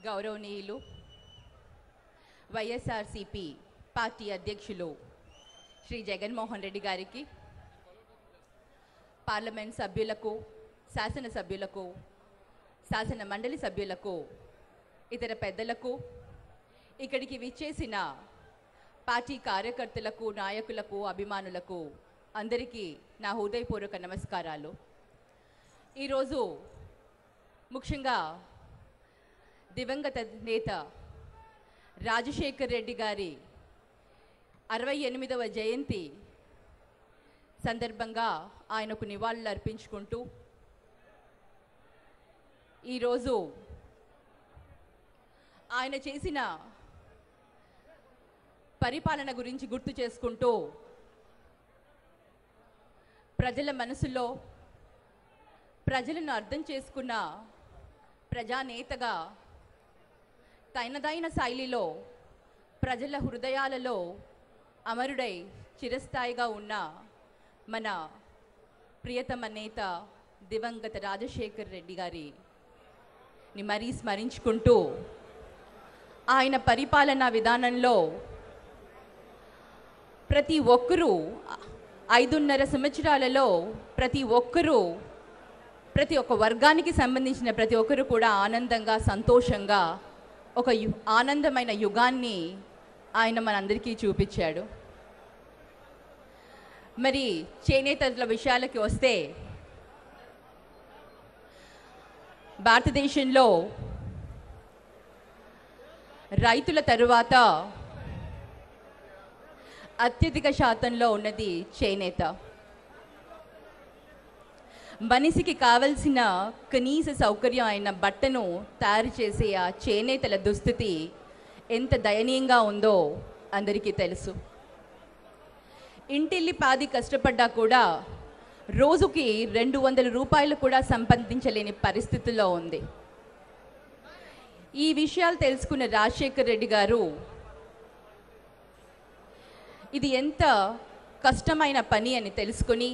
గౌరవనీయులు వైఎస్ఆర్సీపీ పార్టీ అధ్యక్షులు శ్రీ జగన్మోహన్ రెడ్డి గారికి, పార్లమెంట్ సభ్యులకు, శాసనసభ్యులకు, శాసన మండలి సభ్యులకు, ఇతర పెద్దలకు, ఇక్కడికి విచ్చేసిన పార్టీ కార్యకర్తలకు, నాయకులకు, అభిమానులకు అందరికీ నా హృదయపూర్వక నమస్కారాలు. ఈరోజు ముఖ్యంగా దివంగత నేత రాజశేఖర్ రెడ్డి గారి 68వ జయంతి సందర్భంగా ఆయనకు నివాళులు అర్పించుకుంటూ ఈరోజు ఆయన చేసిన పరిపాలన గురించి గుర్తు చేసుకుంటూ ప్రజల మనసులో ప్రజలను అర్థం చేసుకున్న ప్రజానేతగా తనదైన శైలిలో ప్రజల హృదయాలలో అమరుడై చిరస్థాయిగా ఉన్న మన ప్రియతమ నేత దివంగత రాజశేఖర్ రెడ్డి గారిని మరీ స్మరించుకుంటూ ఆయన పరిపాలనా విధానంలో ప్రతి ఒక్కరూ 5.5 సంవత్సరాలలో ప్రతి ఒక్క వర్గానికి సంబంధించిన ప్రతి ఒక్కరు కూడా ఆనందంగా, సంతోషంగా ఒక ఆనందమైన యుగాన్ని ఆయన మనందరికీ చూపించాడు. మరి చేనేతల విషయాలకి వస్తే, భారతదేశంలో రైతుల తరువాత అత్యధిక శాతంలో ఉన్నది చేనేత. మనిషికి కావలసిన కనీస సౌకర్యం అయిన బట్టను తయారు చేసే ఆ చేనేతల దుస్థితి ఎంత దయనీయంగా ఉందో అందరికీ తెలుసు. ఇంటిల్లి పాది కష్టపడ్డా కూడా రోజుకి 200 రూపాయలు కూడా సంపాదించలేని పరిస్థితుల్లో ఉంది. ఈ విషయాలు తెలుసుకున్న రాజశేఖర్ రెడ్డి గారు ఇది ఎంత కష్టమైన పని అని తెలుసుకొని,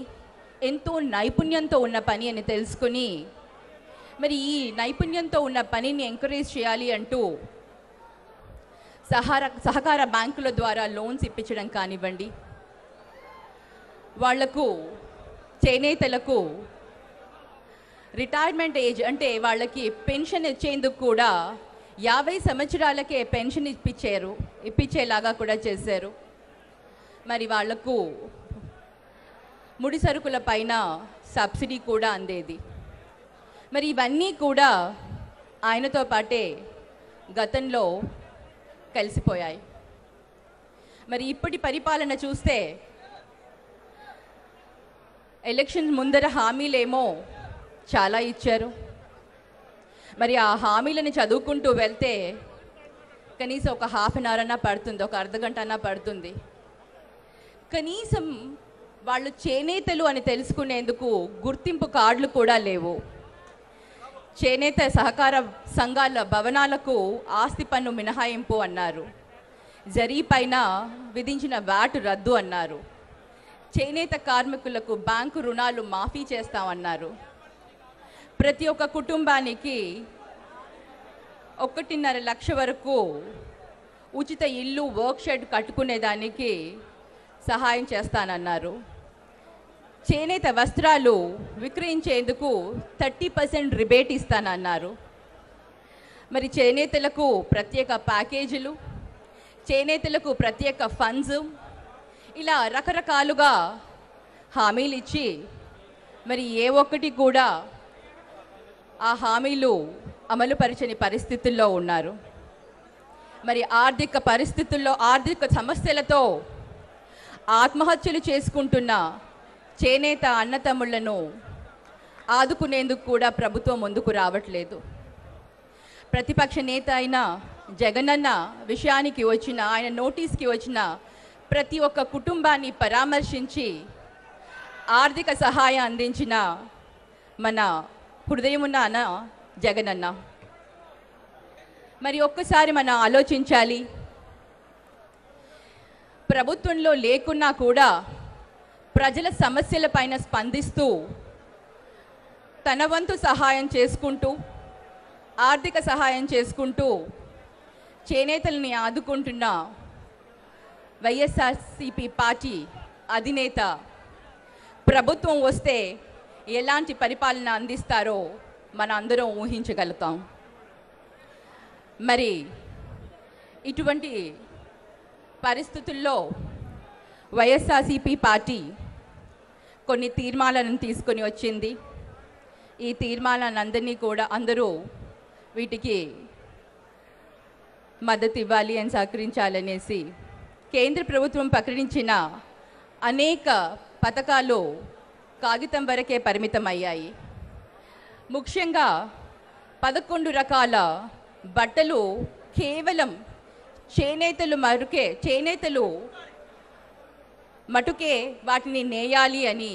ఎంతో నైపుణ్యంతో ఉన్న పని అని తెలుసుకొని, మరి ఈ నైపుణ్యంతో ఉన్న పనిని ఎంకరేజ్ చేయాలి అంటూ సహకార బ్యాంకుల ద్వారా లోన్స్ ఇప్పించడం కానివ్వండి, వాళ్లకు చేనేతలకు రిటైర్మెంట్ ఏజ్ అంటే వాళ్ళకి పెన్షన్ ఇచ్చేందుకు కూడా 50 సంవత్సరాలకే పెన్షన్ ఇప్పించేలాగా కూడా చేశారు. మరి వాళ్లకు ముడి సరుకుల పైన సబ్సిడీ కూడా అందేది. మరి ఇవన్నీ కూడా ఆయనతో పాటే గతంలో కలిసిపోయాయి. మరి ఇప్పటి పరిపాలన చూస్తే ఎలక్షన్ ముందర హామీలేమో చాలా ఇచ్చారు. మరి ఆ హామీలను చదువుకుంటూ వెళ్తే కనీసం ఒక హాఫ్ అన్ అవర్ అన్నా పడుతుంది, ఒక అర్ధగంట అన్నా పడుతుంది. కనీసం వాళ్ళు చేనేతలు అని తెలుసుకునేందుకు గుర్తింపు కార్డులు కూడా లేవు. చేనేత సహకార సంఘాల భవనాలకు ఆస్తి పన్ను మినహాయింపు అన్నారు. జరీ పైన విధించిన వ్యాట్ రద్దు అన్నారు. చేనేత కార్మికులకు బ్యాంకు రుణాలు మాఫీ చేస్తామన్నారు. ప్రతి ఒక్క కుటుంబానికి 1.5 లక్ష వరకు ఉచిత ఇల్లు, వర్క్ షెడ్ కట్టుకునేదానికి సహాయం చేస్తానన్నారు. చేనేత వస్త్రాలు విక్రయించేందుకు 30% రిబేట్ ఇస్తానన్నారు. మరి చేనేతలకు ప్రత్యేక ప్యాకేజీలు, చేనేతలకు ప్రత్యేక ఫండ్స్, ఇలా రకరకాలుగా హామీలు ఇచ్చి మరి ఏ ఒక్కటి కూడా ఆ హామీలు అమలుపరచని పరిస్థితుల్లో ఉన్నారు. మరి ఆర్థిక సమస్యలతో ఆత్మహత్యలు చేసుకుంటున్న చేనేత అన్నతమ్ముళ్లను ఆదుకునేందుకు కూడా ప్రభుత్వం ముందుకు రావట్లేదు. ప్రతిపక్ష నేత అయిన జగనన్న విషయానికి వచ్చిన, ఆయన నోటీస్కి వచ్చిన ప్రతి ఒక్క కుటుంబాన్ని పరామర్శించి ఆర్థిక సహాయం అందించిన మన హృదయమున్న అన్న జగనన్న. మరి ఒక్కసారి మనం ఆలోచించాలి, ప్రభుత్వంలో లేకున్నా కూడా ప్రజల సమస్యలపైన స్పందిస్తూ తన వంతు సహాయం చేసుకుంటూ ఆర్థిక సహాయం చేసుకుంటూ చేనేతల్ని ఆదుకుంటున్న వైఎస్ఆర్సీపీ పార్టీ అధినేత ప్రభుత్వం వస్తే ఎలాంటి పరిపాలన అందిస్తారో మన అందరం ఊహించగలుగుతాం. మరి ఇటువంటి పరిస్థితుల్లో వైఎస్ఆర్సీపీ పార్టీ కొన్ని తీర్మానాలను తీసుకొని వచ్చింది. ఈ తీర్మానాలందరినీ కూడా అందరూ వీటికి మద్దతు ఇవ్వాలి అని సహకరించాలనేసి కేంద్ర ప్రభుత్వం ప్రకటించిన అనేక పథకాలు కాగితం వరకే పరిమితమయ్యాయి. ముఖ్యంగా 11 రకాల బట్టలు కేవలం చేనేతలు మటుకే వాటిని నేయాలి అని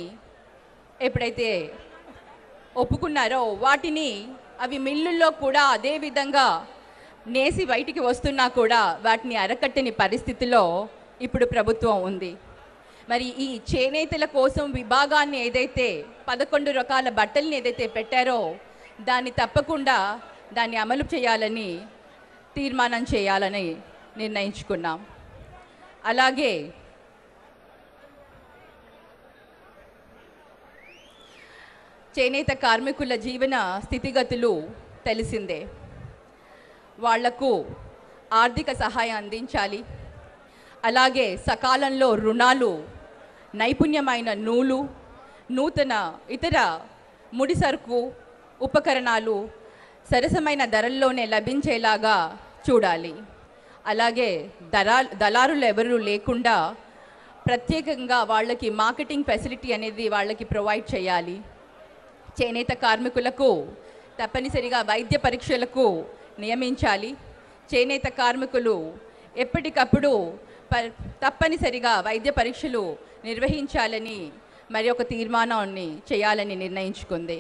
ఎప్పుడైతే ఒప్పుకున్నారో వాటిని అవి మిల్లుల్లో కూడా అదే విధంగా నేసి బయటికి వస్తున్నా కూడా వాటిని అరకట్టని పరిస్థితిలో ఇప్పుడు ప్రభుత్వం ఉంది. మరి ఈ చేనేతల కోసం విభాగాన్ని ఏదైతే 11 రకాల బట్టల్ని ఏదైతే పెట్టారో దాన్ని తప్పకుండా దాన్ని అమలు చేయాలని తీర్మానం చేయాలని నిర్ణయించుకున్నాం. అలాగే చేనేత కార్మికుల జీవన స్థితిగతులు తెలిసిందే. వాళ్లకు ఆర్థిక సహాయం అందించాలి. అలాగే సకాలంలో రుణాలు, నైపుణ్యమైన నూలు, నూతన ఇతర ముడిసరుకు ఉపకరణాలు సరసమైన ధరల్లోనే లభించేలాగా చూడాలి. అలాగే దళారులు ఎవరూ లేకుండా ప్రత్యేకంగా వాళ్ళకి మార్కెటింగ్ ఫెసిలిటీ అనేది వాళ్ళకి ప్రొవైడ్ చేయాలి. చేనేత కార్మికులకు తప్పనిసరిగా వైద్య పరీక్షలకు నియమించాలి. చేనేత కార్మికులు ఎప్పటికప్పుడు తప్పనిసరిగా వైద్య పరీక్షలు నిర్వహించాలని మరి ఒక తీర్మానాన్ని చేయాలని నిర్ణయించుకుంది.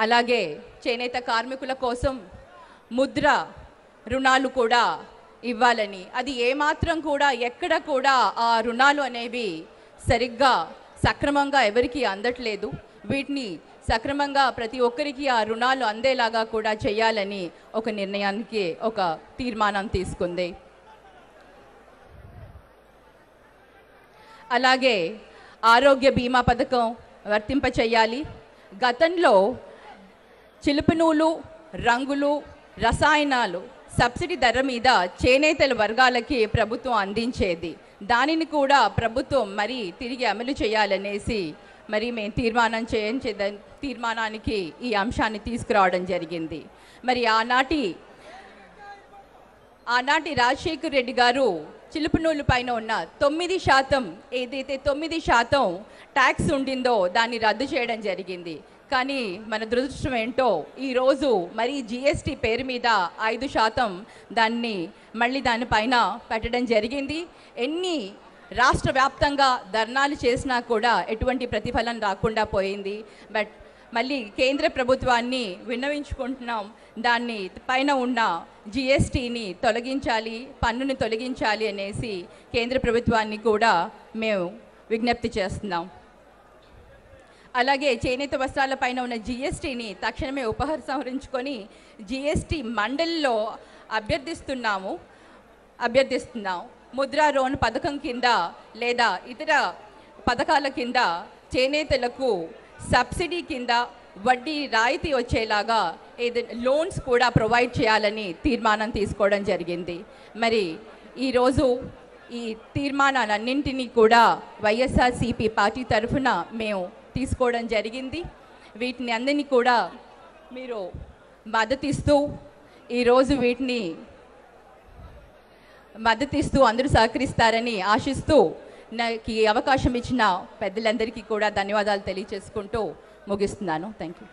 అలాగే చేనేత కార్మికుల కోసం ముద్ర రుణాలు కూడా ఇవ్వాలని, అది ఏమాత్రం కూడా ఎక్కడ కూడా ఆ రుణాలు అనేవి సరిగ్గా సక్రమంగా ఎవరికి అందట్లేదు. వీటిని సక్రమంగా ప్రతి ఒక్కరికి ఆ రుణాలు అందేలాగా కూడా చేయాలని ఒక నిర్ణయానికి ఒక తీర్మానం తీసుకుంది. అలాగే ఆరోగ్య బీమా పథకం వర్తింపచేయాలి. గతంలో చిలుపు నూలు, రంగులు, రసాయనాలు సబ్సిడీ ధర మీద చేనేతల వర్గాలకి ప్రభుత్వం అందించేది. దానిని కూడా ప్రభుత్వం మరి తిరిగి అమలు చేయాలనేసి మరి మేము తీర్మానానికి ఈ అంశాన్ని తీసుకురావడం జరిగింది. మరి ఆనాటి రాజశేఖర్ రెడ్డి గారు చిలుపు నూలు పైన ఉన్న 9% ఏదైతే 9% ట్యాక్స్ ఉండిందో దాన్ని రద్దు చేయడం జరిగింది. కానీ మన దురదృష్టం ఏంటో ఈరోజు మరి జిఎస్టీ పేరు మీద 5% దానిపైన పెట్టడం జరిగింది. ఎన్ని రాష్ట్ర వ్యాప్తంగా ధర్నాలు చేసినా కూడా ఎటువంటి ప్రతిఫలం రాకుండా పోయింది. బట్ మళ్ళీ కేంద్ర ప్రభుత్వాన్ని విన్నవించుకుంటున్నాం, దాన్ని పైన ఉన్న జిఎస్టీని తొలగించాలి, పన్నుని తొలగించాలి అనేసి కేంద్ర ప్రభుత్వాన్ని కూడా మేము విజ్ఞప్తి చేస్తున్నాం. అలాగే చేనేత వస్త్రాల పైన ఉన్న జిఎస్టీని తక్షణమే ఉపసంహరించుకొని జిఎస్టీ మండలిలో అభ్యర్థిస్తున్నాం. ముద్రా లోన్ పథకం కింద లేదా ఇతర పథకాల కింద చేనేతలకు సబ్సిడీ కింద వడ్డీ రాయితీ వచ్చేలాగా లోన్స్ కూడా ప్రొవైడ్ చేయాలని తీర్మానం తీసుకోవడం జరిగింది. మరి ఈరోజు ఈ తీర్మానాలన్నింటినీ కూడా వైఎస్ఆర్సీపీ పార్టీ తరఫున మేము తీసుకోవడం జరిగింది. వీటిని అందరినీ కూడా మీరు మద్దతిస్తూ అందరూ సహకరిస్తారని ఆశిస్తూ నాకు ఈ అవకాశం ఇచ్చిన పెద్దలందరికీ కూడా ధన్యవాదాలు తెలియజేసుకుంటూ ముగిస్తున్నాను. Thank you.